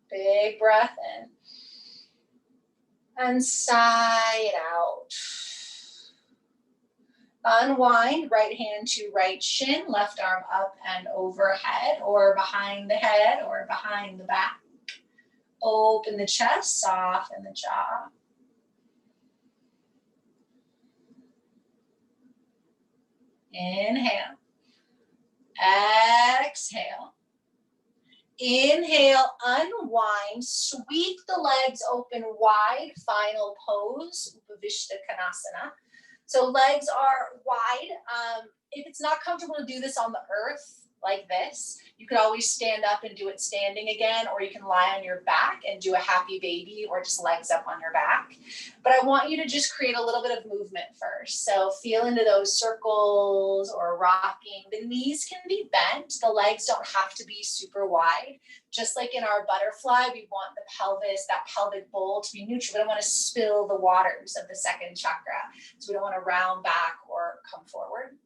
Big breath in. And sigh it out. Unwind, right hand to right shin, left arm up and overhead, or behind the head, or behind the back. Open the chest, soften the jaw. Inhale. Exhale. Inhale, unwind, sweep the legs open wide, final pose, Upavishta Konasana. So legs are wide. If it's not comfortable to do this on the earth like this, you could always stand up and do it standing again, or you can lie on your back and do a happy baby or just legs up on your back. But I want you to just create a little bit of movement first. So feel into those circles or rocking. The knees can be bent. The legs don't have to be super wide. Just like in our butterfly, we want the pelvis, that pelvic bowl to be neutral. We don't want to spill the waters of the second chakra. So we don't want to round back or come forward.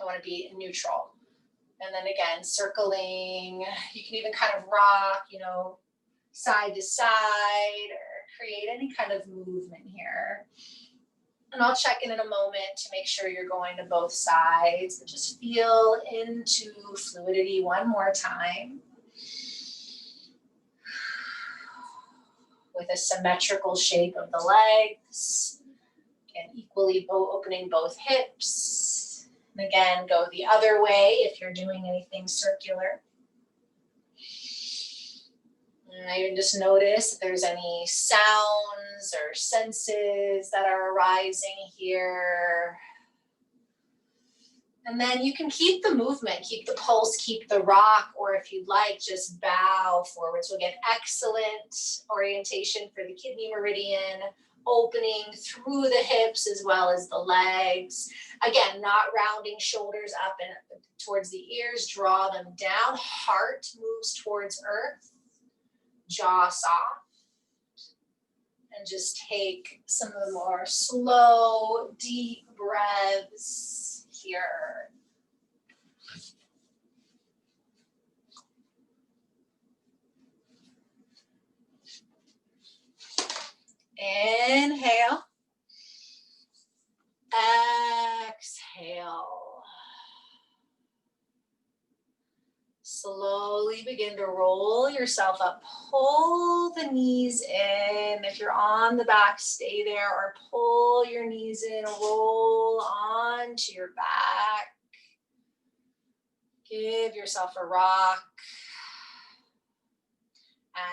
I want to be neutral. And then again, circling. You can even kind of rock, side to side, or create any kind of movement here. And I'll check in a moment to make sure you're going to both sides. But just feel into fluidity one more time. With a symmetrical shape of the legs. And equally opening both hips. And again, go the other way if you're doing anything circular. And I just notice if there's any sounds or senses that are arising here. And then you can keep the movement, keep the pulse, keep the rock, or if you'd like, just bow forwards. We'll get excellent orientation for the kidney meridian, opening through the hips as well as the legs. Again, not rounding shoulders up and towards the ears, draw them down. Heart moves towards earth, jaw soft. And just take some of the more slow, deep breaths here. Inhale. Exhale. Slowly begin to roll yourself up. Pull the knees in. If you're on the back, stay there, or pull your knees in. Roll onto your back. Give yourself a rock.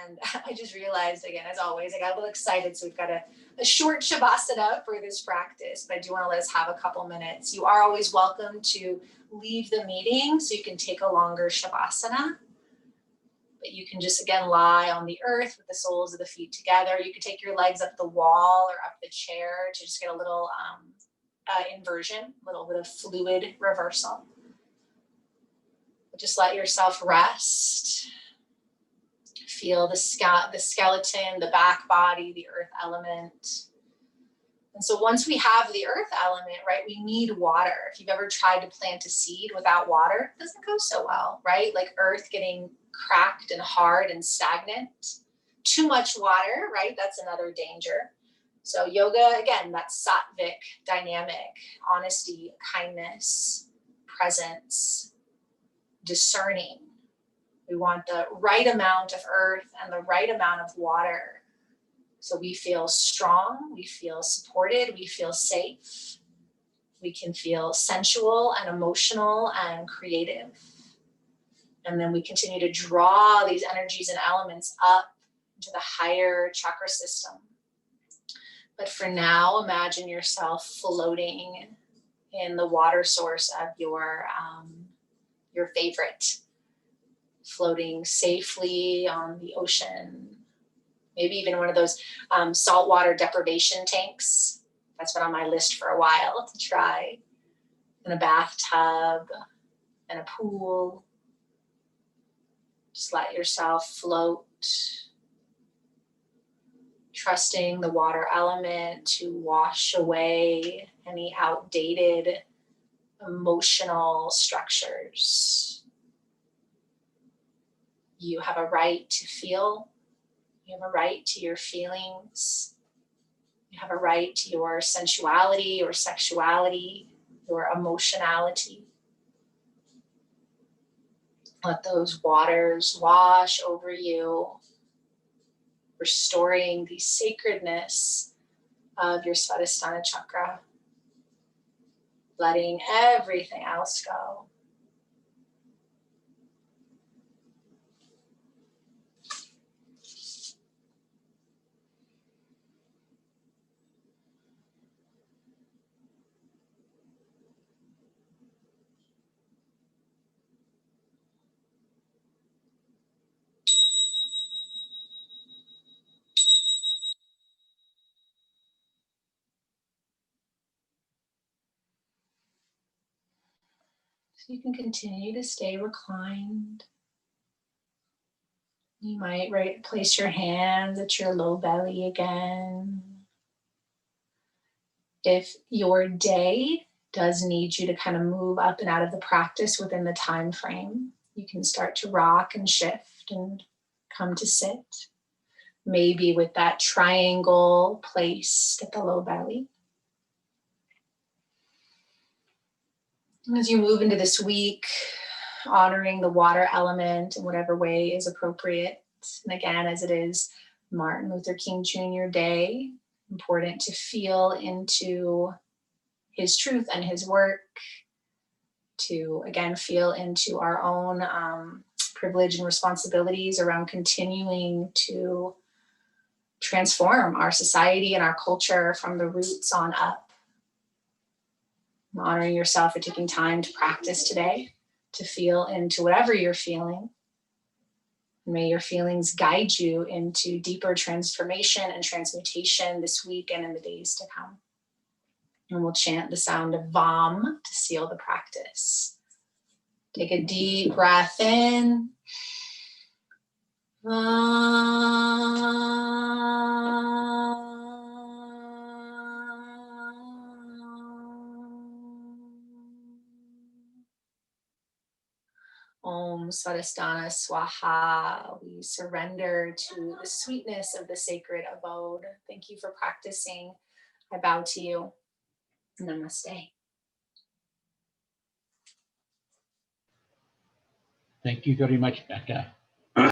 And I just realized, again, as always, I got a little excited. So we've got a short Shavasana for this practice, but I do want to let us have a couple minutes. You are always welcome to leave the meeting so you can take a longer Shavasana. But you can just, again, lie on the earth with the soles of the feet together. You can take your legs up the wall or up the chair to just get a little inversion, a little bit of fluid reversal. But just let yourself rest. Feel the skeleton, the back body, the earth element. And so once we have the earth element, right, we need water. If you've ever tried to plant a seed without water, it doesn't go so well, right? Like earth getting cracked and hard and stagnant. Too much water, right? That's another danger. So yoga, again, that's sattvic dynamic, honesty, kindness, presence, discerning. We want the right amount of earth and the right amount of water. So we feel strong, we feel supported, we feel safe. We can feel sensual and emotional and creative. And then we continue to draw these energies and elements up into the higher chakra system. But for now, imagine yourself floating in the water source of your favorite. Floating safely on the ocean, maybe even one of those saltwater deprivation tanks. That's been on my list for a while to try. In a bathtub, in a pool. Just let yourself float, trusting the water element to wash away any outdated emotional structures. You have a right to feel. You have a right to your feelings. You have a right to your sensuality or sexuality, your emotionality. Let those waters wash over you, restoring the sacredness of your swadhisthana chakra, letting everything else go. So you can continue to stay reclined. You might place your hands at your low belly again. If your day does need you to kind of move up and out of the practice within the time frame, you can start to rock and shift and come to sit. Maybe with that triangle placed at the low belly. As you move into this week, honoring the water element in whatever way is appropriate. And again, as it is Martin Luther King Jr. Day, important to feel into his truth and his work, to again feel into our own privilege and responsibilities around continuing to transform our society and our culture from the roots on up. Honoring yourself for taking time to practice today, to feel into whatever you're feeling. May your feelings guide you into deeper transformation and transmutation this week and in the days to come. And we'll chant the sound of Vam to seal the practice. Take a deep breath in. Om Swadhisthana Swaha. We surrender to the sweetness of the sacred abode. Thank you for practicing. I bow to you. Namaste. Thank you very much, Becca.